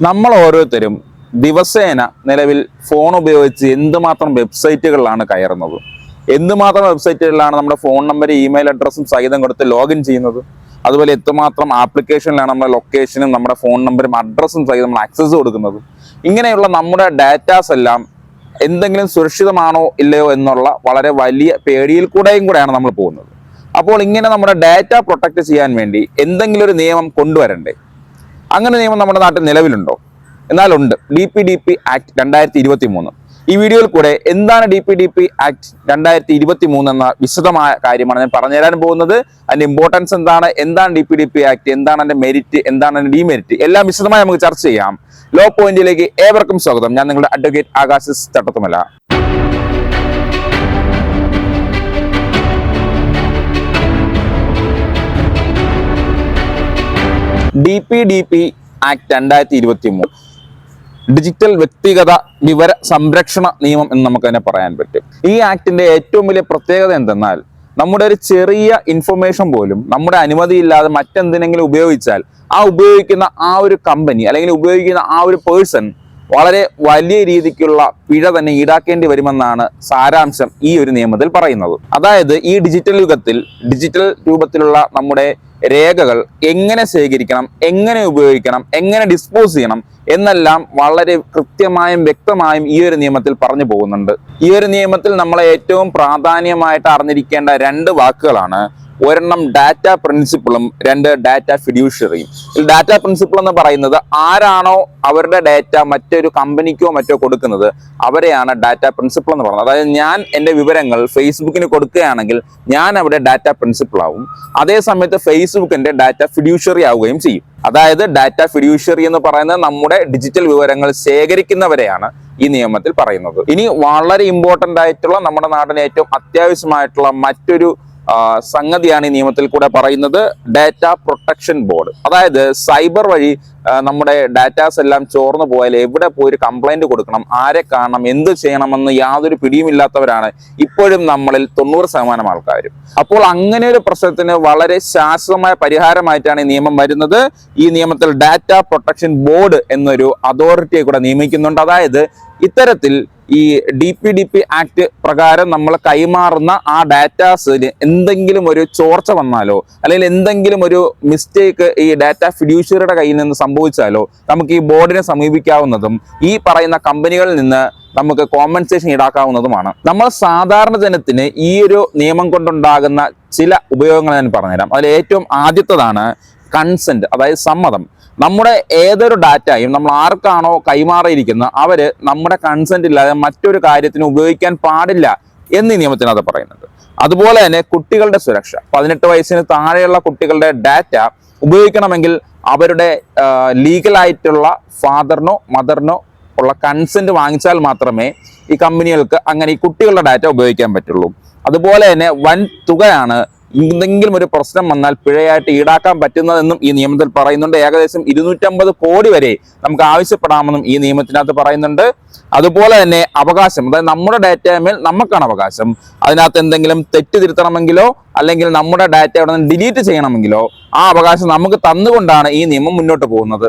നമ്മൾ ഓരോരുത്തരും ദിവസേന നിലവിൽ ഫോൺ ഉപയോഗിച്ച് എന്തുമാത്രം വെബ്സൈറ്റുകളിലാണ് കയറുന്നത്, എന്തുമാത്രം വെബ്സൈറ്റുകളിലാണ് നമ്മുടെ ഫോൺ നമ്പർ ഇമെയിൽ അഡ്രസ്സും സഹിതം കൊടുത്ത് ലോഗിൻ ചെയ്യുന്നത്, അതുപോലെ എത്രമാത്രം ആപ്ലിക്കേഷനിലാണ് നമ്മുടെ ലൊക്കേഷനും നമ്മുടെ ഫോൺ നമ്പറും അഡ്രസ്സും സഹിതം നമ്മൾ ആക്സസ് കൊടുക്കുന്നത്. ഇങ്ങനെയുള്ള നമ്മുടെ ഡാറ്റാസ് എല്ലാം എന്തെങ്കിലും സുരക്ഷിതമാണോ ഇല്ലയോ എന്നുള്ള വളരെ വലിയ പേടിയിൽ കൂടെയാണ് നമ്മൾ പോകുന്നത്. അപ്പോൾ ഇങ്ങനെ നമ്മുടെ ഡാറ്റ പ്രൊട്ടക്ട് ചെയ്യാൻ വേണ്ടി എന്തെങ്കിലും ഒരു നിയമം കൊണ്ടുവരണ്ടേ? അങ്ങനെ നിയമം നമ്മുടെ നാട്ടിൽ നിലവിലുണ്ടോ? എന്നാലുണ്ട്. DPDP act 2023. ഈ വീഡിയോയിൽ കൂടെ എന്താണ് DPDP ആക്ട് 2023 എന്ന വിശദമായ കാര്യമാണ് ഞാൻ പറഞ്ഞു തരാൻ പോകുന്നത്. അതിന്റെ ഇമ്പോർട്ടൻസ് എന്താണ് DPDP ആക്ട്, എന്താണ് അതിന്റെ മെരിറ്റ്, എന്താണ് അതിന്റെ ഡിമെരിറ്റ്, എല്ലാം വിശദമായി നമുക്ക് ചർച്ച ചെയ്യാം. ലോ പോയിന്റിലേക്ക് ഏവർക്കും സ്വാഗതം. ഞാൻ നിങ്ങളുടെ അഡ്വക്കേറ്റ് ആകാശിസ് ചട്ടത്തുമല. DPDP ആക്ട് 2023 ഡിജിറ്റൽ വ്യക്തിഗത വിവര സംരക്ഷണ നിയമം എന്ന് നമുക്ക് തന്നെ പറയാൻ പറ്റും. ഈ ആക്ടിന്റെ ഏറ്റവും വലിയ പ്രത്യേകത എന്തെന്നാൽ, നമ്മുടെ ഒരു ചെറിയ ഇൻഫർമേഷൻ പോലും നമ്മുടെ അനുമതിയില്ലാതെ മറ്റെന്തിനെങ്കിലും ഉപയോഗിച്ചാൽ ആ ഉപയോഗിക്കുന്ന ആ ഒരു കമ്പനി അല്ലെങ്കിൽ ഉപയോഗിക്കുന്ന ആ ഒരു പേഴ്സൺ വളരെ വലിയ രീതിക്കുള്ള പിഴ തന്നെ ഈടാക്കേണ്ടി വരുമെന്നാണ് സാരാംശം ഈ ഒരു നിയമത്തിൽ പറയുന്നത്. അതായത് ഈ ഡിജിറ്റൽ യുഗത്തിൽ ഡിജിറ്റൽ രൂപത്തിലുള്ള നമ്മുടെ രേഖകൾ എങ്ങനെ ശേഖരിക്കണം, എങ്ങനെ ഉപയോഗിക്കണം, എങ്ങനെ ഡിസ്പോസ് ചെയ്യണം എന്നെല്ലാം വളരെ കൃത്യമായും വ്യക്തമായും ഈ ഒരു നിയമത്തിൽ പറഞ്ഞു പോകുന്നുണ്ട്. ഈ ഒരു നിയമത്തിൽ നമ്മളെ ഏറ്റവും പ്രാധാന്യമായിട്ട് അറിഞ്ഞിരിക്കേണ്ട രണ്ട് വാക്കുകളാണ്. ഒരെണ്ണം ഡാറ്റ പ്രിൻസിപ്പിളും, രണ്ട് ഡാറ്റ ഫിഡ്യൂഷ്യറിയും. ഈ ഡാറ്റ പ്രിൻസിപ്പിൾ എന്ന് പറയുന്നത് ആരാണോ അവരുടെ ഡാറ്റ മറ്റൊരു കമ്പനിക്കോ മറ്റോ കൊടുക്കുന്നത് അവരെയാണ് ഡാറ്റ പ്രിൻസിപ്പിൾ എന്ന് പറയുന്നത്. അതായത് ഞാൻ എൻ്റെ വിവരങ്ങൾ ഫേസ്ബുക്കിന് കൊടുക്കുകയാണെങ്കിൽ ഞാൻ അവിടെ ഡാറ്റ പ്രിൻസിപ്പിൾ ആവും. അതേ സമയത്ത് ഫേസ്ബുക്കിന്റെ ഡാറ്റ ഫിഡ്യൂഷ്യറി ആവുകയും ചെയ്യും. അതായത് ഡാറ്റ ഫിഡ്യൂഷ്യറി എന്ന് പറയുന്നത് നമ്മുടെ ഡിജിറ്റൽ വിവരങ്ങൾ ശേഖരിക്കുന്നവരെയാണ് ഈ നിയമത്തിൽ പറയുന്നത്. ഇനി വളരെ ഇമ്പോർട്ടന്റ് ആയിട്ടുള്ള നമ്മുടെ നാടിന് ഏറ്റവും അത്യാവശ്യമായിട്ടുള്ള മറ്റൊരു സംഗതിയാണ് ഈ നിയമത്തിൽ കൂടെ പറയുന്നത്, ഡാറ്റ പ്രൊട്ടക്ഷൻ ബോർഡ്. അതായത് സൈബർ വഴി നമ്മുടെ ഡാറ്റാസ് എല്ലാം ചോർന്നു പോയാൽ എവിടെ പോയി ഒരു കംപ്ലൈന്റ് കൊടുക്കണം, ആരെ കാണണം, എന്ത് ചെയ്യണമെന്ന് യാതൊരു പിടിയുമില്ലാത്തവരാണ് ഇപ്പോഴും നമ്മളിൽ 90% ആൾക്കാരും. അപ്പോൾ അങ്ങനെ ഒരു പ്രശ്നത്തിന് വളരെ ശാശ്വതമായ പരിഹാരമായിട്ടാണ് ഈ നിയമം വരുന്നത്. ഈ നിയമത്തിൽ ഡാറ്റ പ്രൊട്ടക്ഷൻ ബോർഡ് എന്നൊരു അതോറിറ്റിയെ കൂടെ നിയമിക്കുന്നുണ്ട്. അതായത് ഇത്തരത്തിൽ ഈ DPDP ആക്ട് പ്രകാരം നമ്മൾ കൈമാറുന്ന ആ ഡാറ്റാസിന് എന്തെങ്കിലും ഒരു ചോർച്ച വന്നാലോ അല്ലെങ്കിൽ എന്തെങ്കിലും ഒരു മിസ്റ്റേക്ക് ഈ ഡാറ്റ ഫിഡ്യൂഷ്യറിയുടെ കയ്യിൽ നിന്ന് സംഭവിച്ചാലോ നമുക്ക് ഈ ബോർഡിനെ സമീപിക്കാവുന്നതും ഈ പറയുന്ന കമ്പനികളിൽ നിന്ന് നമുക്ക് കോമ്പൻസേഷൻ ഈടാക്കാവുന്നതുമാണ്. നമ്മൾ സാധാരണ ജനത്തിന് ഈ ഒരു നിയമം കൊണ്ടുണ്ടാകുന്ന ചില ഉപയോഗങ്ങൾ ഞാൻ പറഞ്ഞുതരാം. അതിൽ ഏറ്റവും ആദ്യത്തേതാണ് കൺസെന്റ്, അതായത് സമ്മതം. നമ്മുടെ ഏതൊരു ഡാറ്റയും നമ്മൾ ആർക്കാണോ കൈമാറിയിരിക്കുന്നത് അവര് നമ്മുടെ കൺസെന്റ് ഇല്ലാതെ മറ്റൊരു കാര്യത്തിന് ഉപയോഗിക്കാൻ പാടില്ല എന്നീ നിയമത്തിനകത്ത് പറയുന്നുണ്ട്. അതുപോലെ തന്നെ കുട്ടികളുടെ സുരക്ഷ. 18 വയസ്സിന് താഴെയുള്ള കുട്ടികളുടെ ഡാറ്റ ഉപയോഗിക്കണമെങ്കിൽ അവരുടെ ലീഗലായിട്ടുള്ള ഫാദറിനോ മദറിനോ ഉള്ള കൺസെന്റ് വാങ്ങിച്ചാൽ മാത്രമേ ഈ കമ്പനികൾക്ക് അങ്ങനെ ഈ കുട്ടികളുടെ ഡാറ്റ ഉപയോഗിക്കാൻ പറ്റുള്ളൂ. അതുപോലെ തന്നെ വൻ തുകയാണ് എന്തെങ്കിലും ഒരു പ്രശ്നം വന്നാൽ പിഴയായിട്ട് ഈടാക്കാൻ പറ്റുന്നതെന്നും ഈ നിയമത്തിൽ പറയുന്നുണ്ട്. ഏകദേശം 250 കോടി വരെ നമുക്ക് ആവശ്യപ്പെടാമെന്നും ഈ നിയമത്തിനകത്ത് പറയുന്നുണ്ട്. അതുപോലെ തന്നെ അവകാശം, അതായത് നമ്മുടെ ഡാറ്റയമേൽ നമുക്കാണ് അവകാശം. അതിനകത്ത് എന്തെങ്കിലും തെറ്റ് തിരുത്തണമെങ്കിലോ അല്ലെങ്കിൽ നമ്മുടെ ഡാറ്റ അവിടെ നിന്ന് ഡിലീറ്റ് ചെയ്യണമെങ്കിലോ ആ അവകാശം നമുക്ക് തന്നുകൊണ്ടാണ് ഈ നിയമം മുന്നോട്ട് പോകുന്നത്.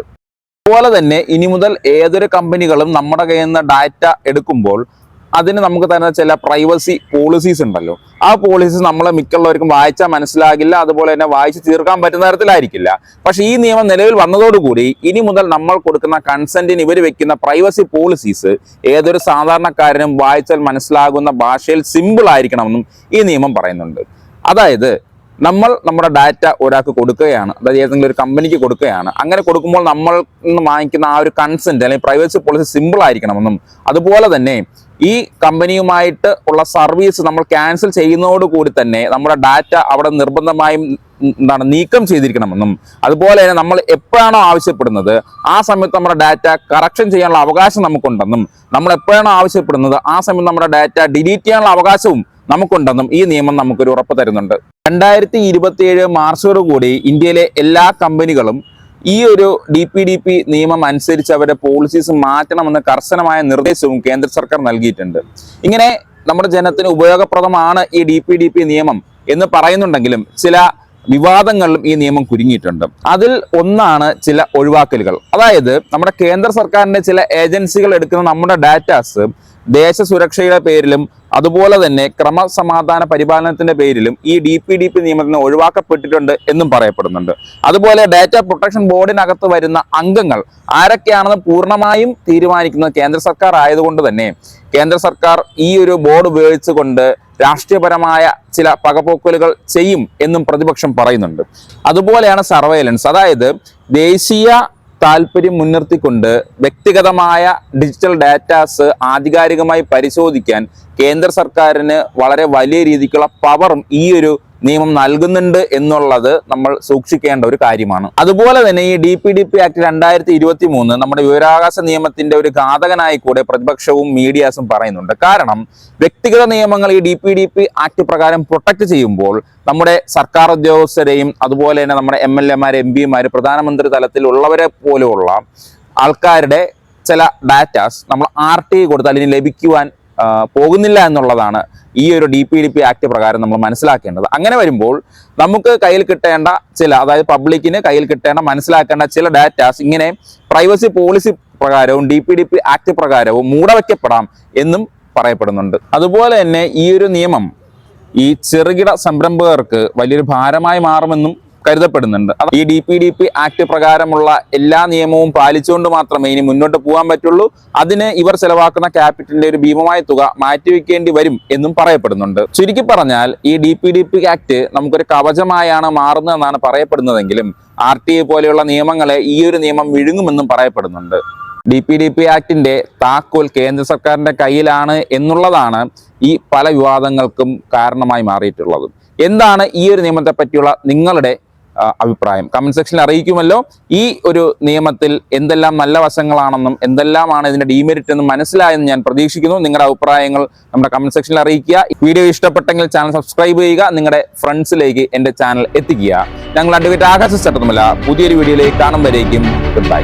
അതുപോലെ തന്നെ ഇനി മുതൽ ഏതൊരു കമ്പനികളും നമ്മുടെ കയ്യിൽ നിന്ന് ഡാറ്റ എടുക്കുമ്പോൾ അതിന് നമുക്ക് തന്നെ ചില പ്രൈവസി പോളിസീസ് ഉണ്ടല്ലോ. ആ പോളിസീസ് നമ്മളെ മിക്കുള്ളവർക്കും വായിച്ചാൽ മനസ്സിലാകില്ല, അതുപോലെ തന്നെ വായിച്ച് തീർക്കാൻ പറ്റുന്ന തരത്തിലായിരിക്കില്ല. പക്ഷെ ഈ നിയമം നിലവിൽ വന്നതോടുകൂടി ഇനി മുതൽ നമ്മൾ കൊടുക്കുന്ന കൺസെന്റിന് ഇവർ വെക്കുന്ന പ്രൈവസി പോളിസീസ് ഏതൊരു സാധാരണക്കാരനും വായിച്ചാൽ മനസ്സിലാകുന്ന ഭാഷയിൽ സിമ്പിൾ ആയിരിക്കണമെന്നും ഈ നിയമം പറയുന്നുണ്ട്. അതായത് നമ്മൾ നമ്മുടെ ഡാറ്റ ഒരാൾക്ക് കൊടുക്കുകയാണ്, അതായത് ഏതെങ്കിലും ഒരു കമ്പനിക്ക് കൊടുക്കുകയാണ്. അങ്ങനെ കൊടുക്കുമ്പോൾ നമ്മൾ വാങ്ങിക്കുന്ന ആ ഒരു കൺസെന്റ് അല്ലെങ്കിൽ പ്രൈവസി പോളിസി സിമ്പിൾ ആയിരിക്കണമെന്നും അതുപോലെ തന്നെ ഈ കമ്പനിയുമായിട്ട് ഉള്ള സർവീസ് നമ്മൾ ക്യാൻസൽ ചെയ്യുന്നതോടുകൂടി തന്നെ നമ്മുടെ ഡാറ്റ അവിടെ നിർബന്ധമായും നീക്കം ചെയ്തിരിക്കണമെന്നും അതുപോലെ തന്നെ നമ്മൾ എപ്പോഴാണോ ആവശ്യപ്പെടുന്നത് ആ സമയത്ത് നമ്മുടെ ഡാറ്റ കറക്ഷൻ ചെയ്യാനുള്ള അവകാശം നമുക്കുണ്ടെന്നും നമ്മൾ എപ്പോഴാണോ ആവശ്യപ്പെടുന്നത് ആ സമയത്ത് നമ്മുടെ ഡാറ്റ ഡിലീറ്റ് ചെയ്യാനുള്ള അവകാശവും നമുക്കുണ്ടെന്നും ഈ നിയമം നമുക്കൊരു ഉറപ്പ് തരുന്നുണ്ട്. 2027 മാർച്ചോടുകൂടി ഇന്ത്യയിലെ എല്ലാ കമ്പനികളും ഈ ഒരു DPDP നിയമം അനുസരിച്ച് അവരുടെ പോളിസീസ് മാറ്റണമെന്ന് കർശനമായ നിർദ്ദേശവും കേന്ദ്ര സർക്കാർ നൽകിയിട്ടുണ്ട്. ഇങ്ങനെ നമ്മുടെ ജനത്തിന് ഉപയോഗപ്രദമാണ് ഈ DPDP നിയമം എന്ന് പറയുന്നുണ്ടെങ്കിലും ചില വിവാദങ്ങളിലും ഈ നിയമം കുരുങ്ങിയിട്ടുണ്ട്. അതിൽ ഒന്നാണ് ചില ഒഴിവാക്കലുകൾ. അതായത് നമ്മുടെ കേന്ദ്ര സർക്കാരിന്റെ ചില ഏജൻസികൾ എടുക്കുന്ന നമ്മുടെ ഡാറ്റാസ് ദേശസുരക്ഷയുടെ പേരിലും അതുപോലെ തന്നെ ക്രമസമാധാന പരിപാലനത്തിന്റെ പേരിലും ഈ DPDP നിയമത്തിൽ നിന്ന് ഒഴിവാക്കപ്പെട്ടിട്ടുണ്ട് എന്നും പറയപ്പെടുന്നുണ്ട്. അതുപോലെ ഡാറ്റ പ്രൊട്ടക്ഷൻ ബോർഡിനകത്ത് വരുന്ന അംഗങ്ങൾ ആരൊക്കെയാണെന്ന് പൂർണ്ണമായും തീരുമാനിക്കുന്നത് കേന്ദ്ര സർക്കാർ ആയതുകൊണ്ട് തന്നെ കേന്ദ്ര സർക്കാർ ഈ ഒരു ബോർഡ് ഉപയോഗിച്ചുകൊണ്ട് രാഷ്ട്രീയപരമായ ചില പകപോക്കലുകൾ ചെയ്യും എന്നും പ്രതിപക്ഷം പറയുന്നുണ്ട്. അതുപോലെയാണ് സർവൈലൻസ്. അതായത് ദേശീയ താല്പര്യം മുൻനിർത്തിക്കൊണ്ട് വ്യക്തിഗതമായ ഡിജിറ്റൽ ഡാറ്റാസ് ആധികാരികമായി പരിശോധിക്കാൻ കേന്ദ്ര സർക്കാരിന് വളരെ വലിയ രീതിക്കുള്ള പവറും ഈ ഒരു നിയമം നൽകുന്നുണ്ട് എന്നുള്ളത് നമ്മൾ സൂക്ഷിക്കേണ്ട ഒരു കാര്യമാണ്. അതുപോലെ തന്നെ ഈ DPDP ആക്ട് 2023 നമ്മുടെ വിവരാവകാശ നിയമത്തിന്റെ ഒരു ഘാതകനായി കൂടെ പ്രതിപക്ഷവും മീഡിയാസും പറയുന്നുണ്ട്. കാരണം വ്യക്തിഗത നിയമങ്ങൾ ഈ DPDP ആക്ട് പ്രകാരം പ്രൊട്ടക്ട് ചെയ്യുമ്പോൾ നമ്മുടെ സർക്കാർ ഉദ്യോഗസ്ഥരെയും അതുപോലെ തന്നെ നമ്മുടെ MLA-മാര് MP-മാര് പ്രധാനമന്ത്രി തലത്തിലുള്ളവരെ പോലെയുള്ള ആൾക്കാരുടെ ചില ഡാറ്റാസ് നമ്മൾ RTI കൊടുത്താൽ ഇനി ലഭിക്കുവാൻ പോകുന്നില്ല എന്നുള്ളതാണ് ഈ ഒരു DPDP ആക്ട് പ്രകാരം നമ്മൾ മനസ്സിലാക്കേണ്ടത്. അങ്ങനെ വരുമ്പോൾ നമുക്ക് കയ്യിൽ കിട്ടേണ്ട ചില, അതായത് പബ്ലിക്കിന് കയ്യിൽ കിട്ടേണ്ട മനസ്സിലാക്കേണ്ട ചില ഡാറ്റാസ് ഇങ്ങനെ പ്രൈവസി പോളിസി പ്രകാരവും DPDP ആക്ട് പ്രകാരവും മൂടവയ്ക്കപ്പെടാം എന്നും പറയപ്പെടുന്നുണ്ട്. അതുപോലെ തന്നെ ഈ ഒരു നിയമം ഈ ചെറുകിട സംരംഭകർക്ക് വലിയൊരു ഭാരമായി മാറുമെന്നും കരുതപ്പെടുന്നുണ്ട്. ഈ DPDP ആക്ട് പ്രകാരമുള്ള എല്ലാ നിയമവും പാലിച്ചുകൊണ്ട് മാത്രമേ ഇനി മുന്നോട്ട് പോകാൻ പറ്റുള്ളൂ. അതിന് ഇവർ ചെലവാക്കുന്ന ക്യാപിറ്റലിന്റെ ഒരു ഭീമമായ തുക മാറ്റിവെക്കേണ്ടി വരും എന്നും പറയപ്പെടുന്നുണ്ട്. ചുരുക്കി പറഞ്ഞാൽ ഈ DPDP ആക്ട് നമുക്കൊരു കവചമായാണ് മാറുന്നതെന്നാണ് പറയപ്പെടുന്നതെങ്കിലും RTI പോലെയുള്ള നിയമങ്ങളെ ഈ ഒരു നിയമം വിഴുങ്ങുമെന്നും പറയപ്പെടുന്നുണ്ട്. DPDP ആക്ടിന്റെ താക്കോൽ കേന്ദ്ര സർക്കാരിന്റെ കയ്യിലാണ് എന്നുള്ളതാണ് ഈ പല വിവാദങ്ങൾക്കും കാരണമായി മാറിയിട്ടുള്ളത്. എന്താണ് ഈ ഒരു നിയമത്തെ പറ്റിയുള്ള നിങ്ങളുടെ അഭിപ്രായം കമന്റ് സെക്ഷനിൽ അറിയിക്കുമല്ലോ. ഈ ഒരു നിയമത്തിൽ എന്തെല്ലാം നല്ല വശങ്ങളാണെന്നും എന്തെല്ലാമാണ് ഇതിന്റെ ഡീമെറിറ്റ് എന്നും മനസ്സിലായെന്ന് ഞാൻ പ്രതീക്ഷിക്കുന്നു. നിങ്ങളുടെ അഭിപ്രായങ്ങൾ നമ്മുടെ കമന്റ് സെക്ഷനിൽ അറിയിക്കുക. വീഡിയോ ഇഷ്ടപ്പെട്ടെങ്കിൽ ചാനൽ സബ്സ്ക്രൈബ് ചെയ്യുക, നിങ്ങളുടെ ഫ്രണ്ട്സിലേക്ക് എൻ്റെ ചാനൽ എത്തിക്കുക. ഞങ്ങൾ അഡ്വക്കേറ്റ് ആകാശ ചട്ടത്തുമല്ല പുതിയൊരു വീഡിയോയിലേക്ക് കാണും വരേക്കും ഗുഡ് ബൈ.